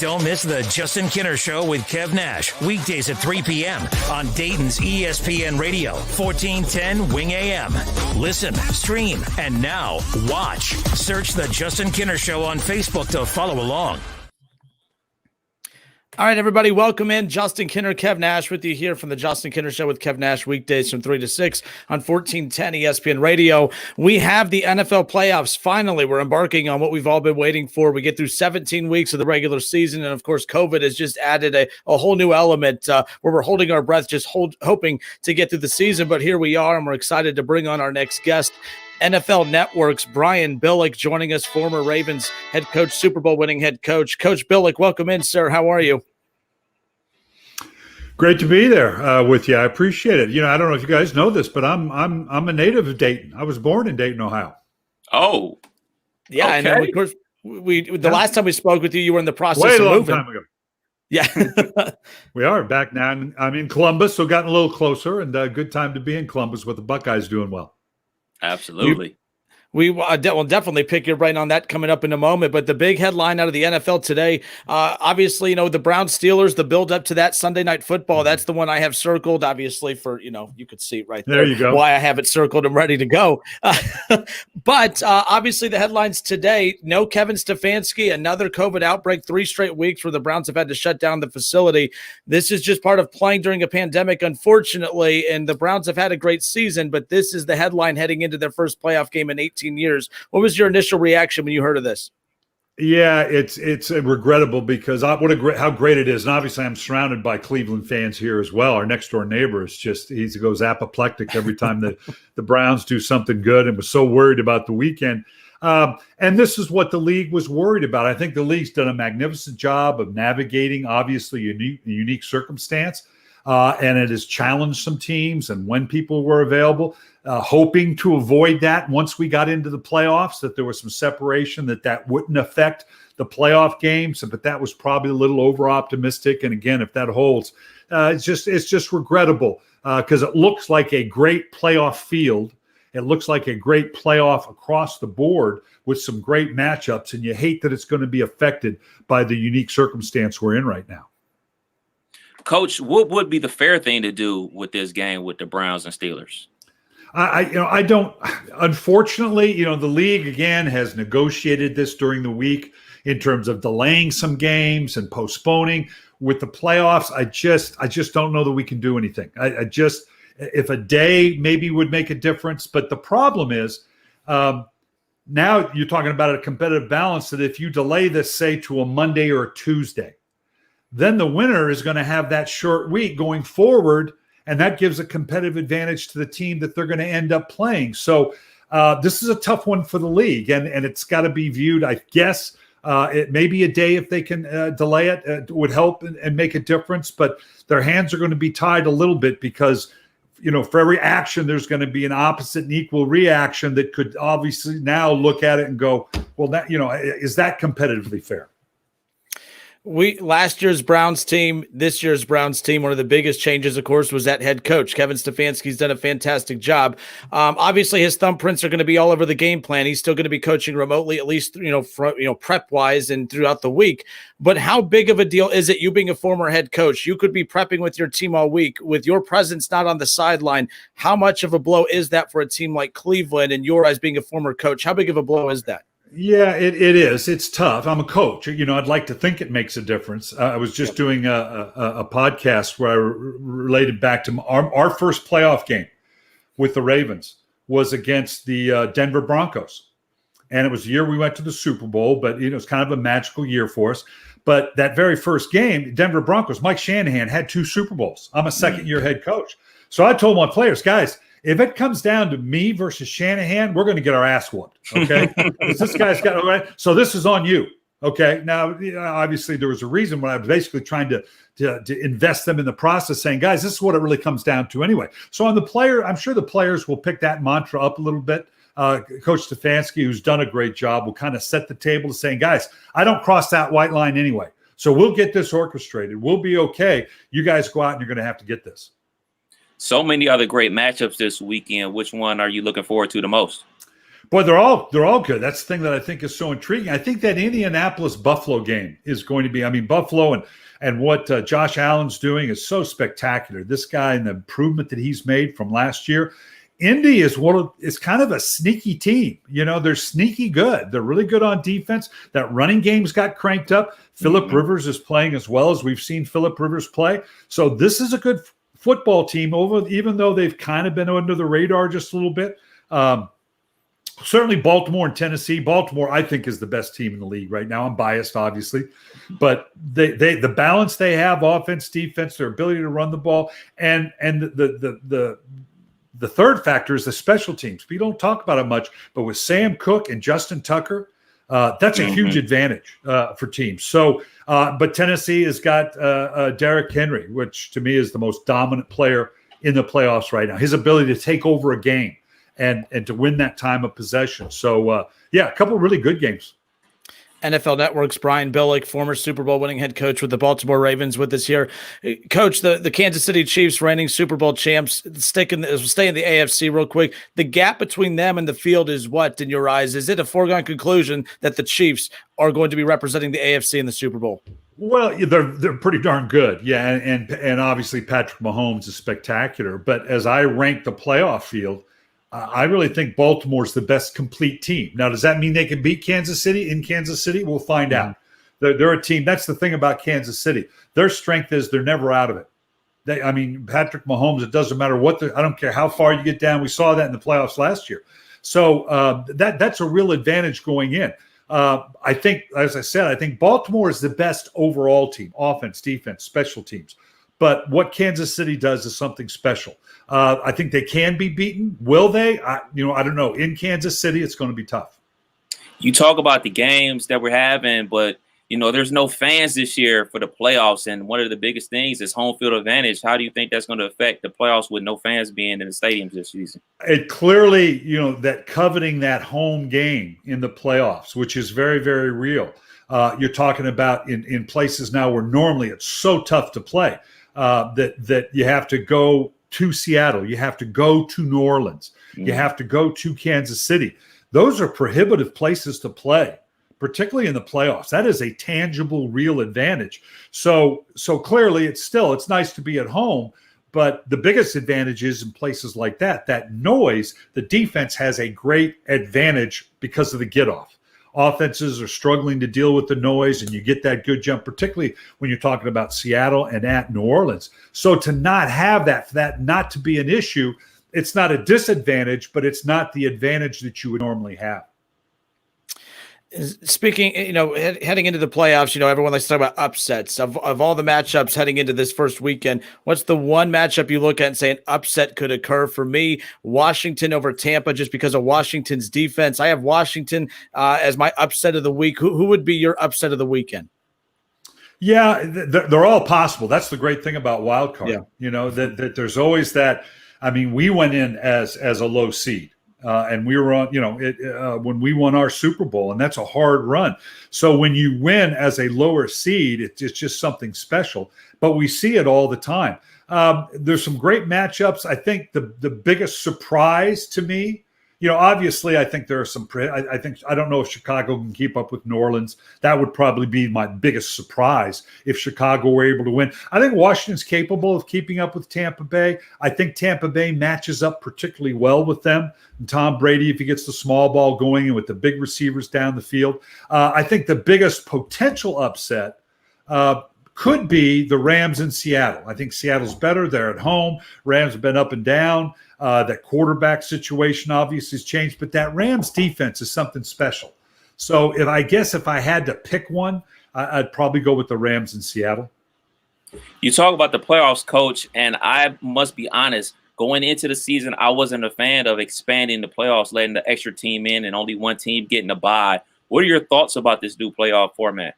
Don't miss the Justin Kinner Show with Kev Nash, weekdays at 3 p.m. on Dayton's ESPN Radio, 1410 Wing AM. Listen, stream, and now watch. Search the Justin Kinner Show on Facebook to follow along. All right, everybody, welcome in. Justin Kinner, Kev Nash with you here from the Justin Kinner Show with Kev Nash, weekdays from 3 to 6 on 1410 ESPN Radio. We have the NFL playoffs. Finally, we're embarking on what we've all been waiting for. We get through 17 weeks of the regular season, and of course, COVID has just added a whole new element where we're holding our breath, just hoping to get through the season. But here we are, and we're excited to bring on our next guest. NFL Network's Brian Billick joining us, former Ravens head coach, Super Bowl winning head coach. Coach Billick, welcome in, sir. How are you? Great to be there with you. I appreciate it. You know, I don't know if you guys know this, but I'm a native of Dayton. I was born in Dayton, Ohio. Oh, yeah. Okay. And of course, the last time we spoke with you, you were in the process of moving. Time ago. Yeah, we are back now. I'm in Columbus, so gotten a little closer, and a good time to be in Columbus with the Buckeyes doing well. Absolutely. We will definitely pick your brain on that coming up in a moment. But the big headline out of the NFL today, obviously, you know, the Browns Steelers, the build up to that Sunday Night Football. That's the one I have circled, obviously, for, you know, you could see it right there. There you go. Why I have it circled. I'm ready to go. But obviously, the headlines today, no Kevin Stefanski, another COVID outbreak, 3 straight weeks where the Browns have had to shut down the facility. This is just part of playing during a pandemic, unfortunately. And the Browns have had a great season, but this is the headline heading into their first playoff game in 18 years. What was your initial reaction when you heard of this? Yeah, it's regrettable because how great it is, and obviously I'm surrounded by Cleveland fans here as well. Our next door neighbor is he goes apoplectic every time that the Browns do something good, and was so worried about the weekend. And this is what the league was worried about. I think the league's done a magnificent job of navigating, obviously, a unique circumstance. And it has challenged some teams and when people were available, hoping to avoid that once we got into the playoffs, that there was some separation, that wouldn't affect the playoff games. But that was probably a little over optimistic. And again, if that holds, it's just regrettable because it looks like a great playoff field. It looks like a great playoff across the board with some great matchups. And you hate that it's going to be affected by the unique circumstance we're in right now. Coach, what would be the fair thing to do with this game with the Browns and Steelers? I don't. Unfortunately, the league again has negotiated this during the week in terms of delaying some games and postponing. With the playoffs, I just don't know that we can do anything. If a day maybe would make a difference, but the problem is now you're talking about a competitive balance that if you delay this, say, to a Monday or a Tuesday, then the winner is going to have that short week going forward, and that gives a competitive advantage to the team that they're going to end up playing. So this is a tough one for the league, and it's got to be viewed, I guess. It may be a day if they can delay it would help and make a difference, but their hands are going to be tied a little bit because, for every action, there's going to be an opposite and equal reaction that could obviously now look at it and go, well, that, is that competitively fair? Last year's Browns team, this year's Browns team, one of the biggest changes, of course, was that head coach. Kevin Stefanski's done a fantastic job. Obviously, his thumbprints are going to be all over the game plan. He's still going to be coaching remotely, at least prep wise and throughout the week. But how big of a deal is it? You being a former head coach, you could be prepping with your team all week with your presence not on the sideline. How much of a blow is that for a team like Cleveland? And your eyes being a former coach, how big of a blow is that? Yeah, it is. It's tough. I'm a coach. I'd like to think it makes a difference. I was just doing a podcast where I related back to our first playoff game with the Ravens was against the Denver Broncos. And it was the year we went to the Super Bowl, but it was kind of a magical year for us. But that very first game, Denver Broncos, Mike Shanahan had 2 Super Bowls. I'm a second-year head coach. So I told my players, guys, if it comes down to me versus Shanahan, we're going to get our ass whooped, okay? Because this guy's got – all right, so this is on you, okay? Now, obviously there was a reason when I was basically trying to invest them in the process, saying, guys, this is what it really comes down to anyway. So on the player, I'm sure the players will pick that mantra up a little bit. Coach Stefanski, who's done a great job, will kind of set the table to saying, guys, I don't cross that white line anyway. So we'll get this orchestrated. We'll be okay. You guys go out and you're going to have to get this. So many other great matchups this weekend. Which one are you looking forward to the most? Boy, they're all good. That's the thing that I think is so intriguing. I think that Indianapolis Buffalo game is going to be. I mean, Buffalo and what Josh Allen's doing is so spectacular. This guy and the improvement that he's made from last year. Indy is kind of a sneaky team. They're sneaky good. They're really good on defense. That running game's got cranked up. Phillip Rivers is playing as well as we've seen Phillip Rivers play. So this is a good football team, even though they've kind of been under the radar just a little bit. Certainly Baltimore and Tennessee. Baltimore, I think, is the best team in the league right now. I'm biased, obviously. But the balance they have, offense, defense, their ability to run the ball, and the third factor is the special teams. We don't talk about it much, but with Sam Cook and Justin Tucker, that's a huge advantage for teams. So, but Tennessee has got Derrick Henry, which to me is the most dominant player in the playoffs right now. His ability to take over a game and to win that time of possession. So, a couple of really good games. NFL Network's Brian Billick, former Super Bowl winning head coach with the Baltimore Ravens, with us here. Coach, the Kansas City Chiefs, reigning Super Bowl champs, stay in the AFC real quick. The gap between them and the field is what, in your eyes? Is it a foregone conclusion that the Chiefs are going to be representing the AFC in the Super Bowl? Well, they're pretty darn good, and obviously Patrick Mahomes is spectacular. But as I rank the playoff field, I really think Baltimore's the best complete team. Now, does that mean they can beat Kansas City in Kansas City? We'll find out. They're a team. That's the thing about Kansas City. Their strength is they're never out of it. Patrick Mahomes, it doesn't matter I don't care how far you get down. We saw that in the playoffs last year. So that's a real advantage going in. I think, as I said, I think Baltimore is the best overall team, offense, defense, special teams. But what Kansas City does is something special. I think they can be beaten. Will they? I don't know. In Kansas City, it's going to be tough. You talk about the games that we're having, but, there's no fans this year for the playoffs. And one of the biggest things is home field advantage. How do you think that's going to affect the playoffs with no fans being in the stadiums this season? It clearly, that coveting that home game in the playoffs, which is very, very real. You're talking about in places now where normally it's so tough to play. That you have to go to Seattle, you have to go to New Orleans, you have to go to Kansas City. Those are prohibitive places to play, particularly in the playoffs. That is a tangible, real advantage. So clearly it's nice to be at home, but the biggest advantage is in places like that noise, the defense has a great advantage because of the get-off. Offenses are struggling to deal with the noise, and you get that good jump, particularly when you're talking about Seattle and at New Orleans. So to not have that, for that not to be an issue, it's not a disadvantage, but it's not the advantage that you would normally have. Speaking, heading into the playoffs, everyone likes to talk about upsets. Of all the matchups heading into this first weekend, what's the one matchup you look at and say an upset could occur? For me, Washington over Tampa, just because of Washington's defense. I have Washington as my upset of the week. Who would be your upset of the weekend? Yeah, they're all possible. That's the great thing about Wildcard. Yeah. That there's always that. I mean, we went in as a low seed. And we were on, when we won our Super Bowl, and that's a hard run. So when you win as a lower seed, it's just something special. But we see it all the time. There's some great matchups. I think the biggest surprise to me, obviously, I think there are some. I don't know if Chicago can keep up with New Orleans. That would probably be my biggest surprise if Chicago were able to win. I think Washington's capable of keeping up with Tampa Bay. I think Tampa Bay matches up particularly well with them. And Tom Brady, if he gets the small ball going and with the big receivers down the field, I think the biggest potential upset could be the Rams in Seattle. I think Seattle's better. They're at home. Rams have been up and down. That quarterback situation obviously has changed, but that Rams defense is something special. So if I had to pick one, I'd probably go with the Rams in Seattle. You talk about the playoffs, Coach, and I must be honest, going into the season, I wasn't a fan of expanding the playoffs, letting the extra team in and only one team getting a bye. What are your thoughts about this new playoff format?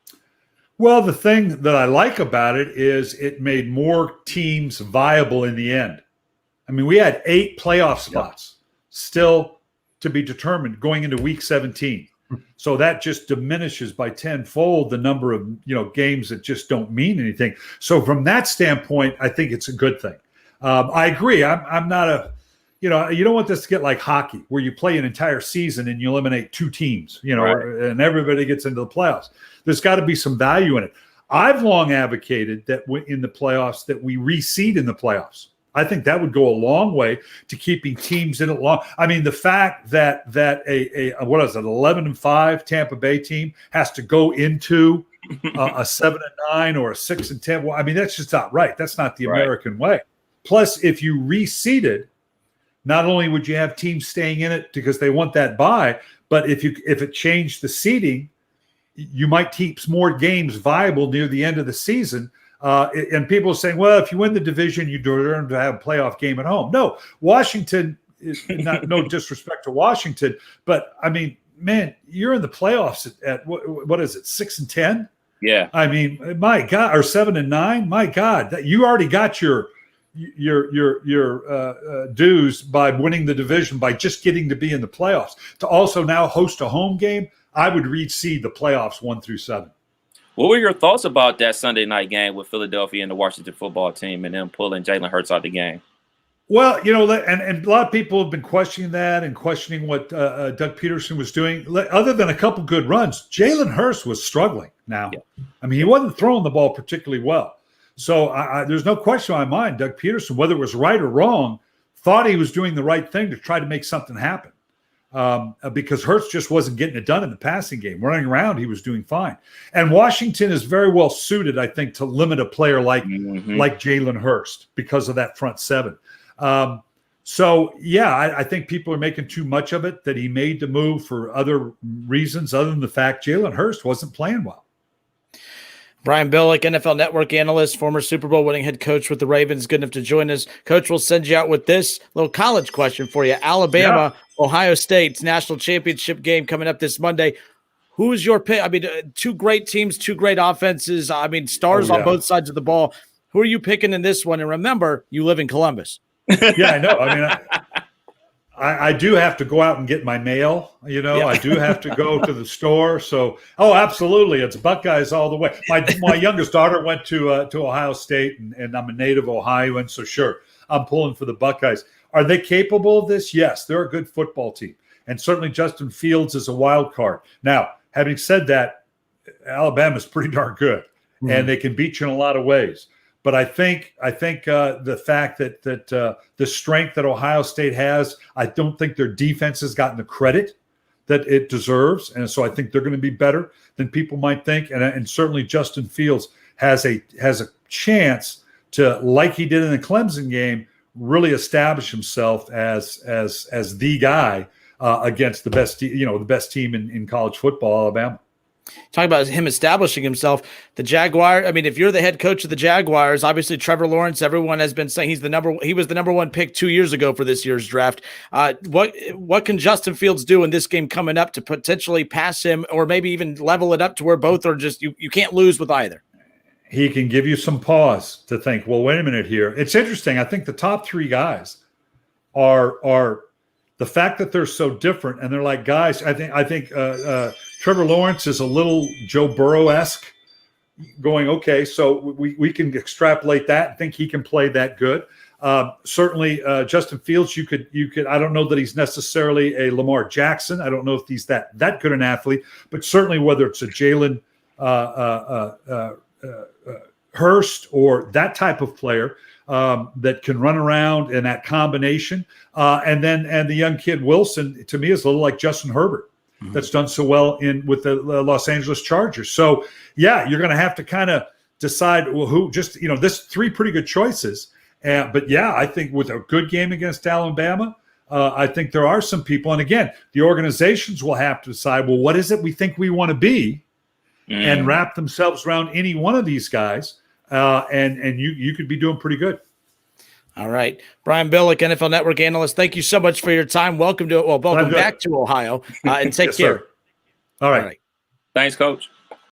Well, the thing that I like about it is it made more teams viable in the end. I mean, we had 8 playoff spots still to be determined going into week 17. So that just diminishes by tenfold the number of, games that just don't mean anything. So from that standpoint, I think it's a good thing. I agree. I'm not you don't want this to get like hockey where you play an entire season and you eliminate 2 teams, Right. and everybody gets into the playoffs. There's got to be some value in it. I've long advocated that in the playoffs that we reseed in the playoffs. I think that would go a long way to keeping teams in it long. I mean, the fact that a what is it, 11-5 Tampa Bay team has to go into a 7-9 or a 6-10. Well, I mean, that's just not right. That's not the American way. Plus, if you reseeded, not only would you have teams staying in it because they want that bye, but if it changed the seeding, you might keep more games viable near the end of the season. And people are saying, well, if you win the division, you deserve to have a playoff game at home. No, Washington is not, no disrespect to Washington, but I mean, man, you're in the playoffs at what is it, 6-10? Yeah. I mean, my God, or 7-9. My God, that you already got your dues by winning the division by just getting to be in the playoffs. To also now host a home game, I would reseed the playoffs 1 through 7. What were your thoughts about that Sunday night game with Philadelphia and the Washington football team and them pulling Jalen Hurts out the game? Well, and a lot of people have been questioning that and questioning what Doug Peterson was doing. Other than a couple good runs, Jalen Hurts was struggling now. Yeah. I mean, he wasn't throwing the ball particularly well. So there's no question in my mind, Doug Peterson, whether it was right or wrong, thought he was doing the right thing to try to make something happen. Because Hurts just wasn't getting it done in the passing game. Running around, he was doing fine. And Washington is very well suited, I think, to limit a player like Jalen Hurts because of that front 7. I think people are making too much of it, that he made the move for other reasons other than the fact Jalen Hurts wasn't playing well. Brian Billick, NFL Network analyst, former Super Bowl winning head coach with the Ravens, good enough to join us. Coach, we'll send you out with this little college question for you. Alabama, Ohio State's national championship game coming up this Monday. Who is your pick? I mean, 2 great teams, 2 great offenses. I mean, stars on both sides of the ball. Who are you picking in this one? And remember, you live in Columbus. Yeah, I know. I mean, I do have to go out and get my mail. I do have to go to the store. So, absolutely, it's Buckeyes all the way. My youngest daughter went to Ohio State, and I'm a native Ohioan, so sure, I'm pulling for the Buckeyes. Are they capable of this? Yes, they're a good football team, and certainly Justin Fields is a wild card. Now, having said that, Alabama's pretty darn good, and they can beat you in a lot of ways. But I think the fact that the strength that Ohio State has, I don't think their defense has gotten the credit that it deserves, and so I think they're going to be better than people might think. And certainly Justin Fields has a chance to, like he did in the Clemson game, really establish himself as the guy against the best team in college football, Alabama. Talk about him establishing himself. The Jaguar. I mean, if you're the head coach of the Jaguars, obviously Trevor Lawrence, everyone has been saying he was the number 1 pick 2 years ago for this year's draft. What can Justin Fields do in this game coming up to potentially pass him, or maybe even level it up to where both are just you can't lose with either? He can give you some pause to think, well, wait a minute here. It's interesting. I think the top 3 guys are the fact that they're so different, and they're like guys. I think Trevor Lawrence is a little Joe Burrow-esque, going, okay, so we can extrapolate that and think he can play that good. Certainly, Justin Fields, you could. I don't know that he's necessarily a Lamar Jackson. I don't know if he's that good an athlete, but certainly whether it's a Jalen Hurst or that type of player that can run around in that combination, and the young kid Wilson, to me, is a little like Justin Herbert. That's done so well with the Los Angeles Chargers. So, yeah, you're going to have to kind of decide who. This 3 pretty good choices. But yeah, I think with a good game against Alabama, I think there are some people. And again, the organizations will have to decide, well, what is it we think we want to be, and wrap themselves around any one of these guys. And you could be doing pretty good. All right. Brian Billick, NFL Network analyst, thank you so much for your time. Welcome back to Ohio, and take care. Sir. All right. Thanks, Coach.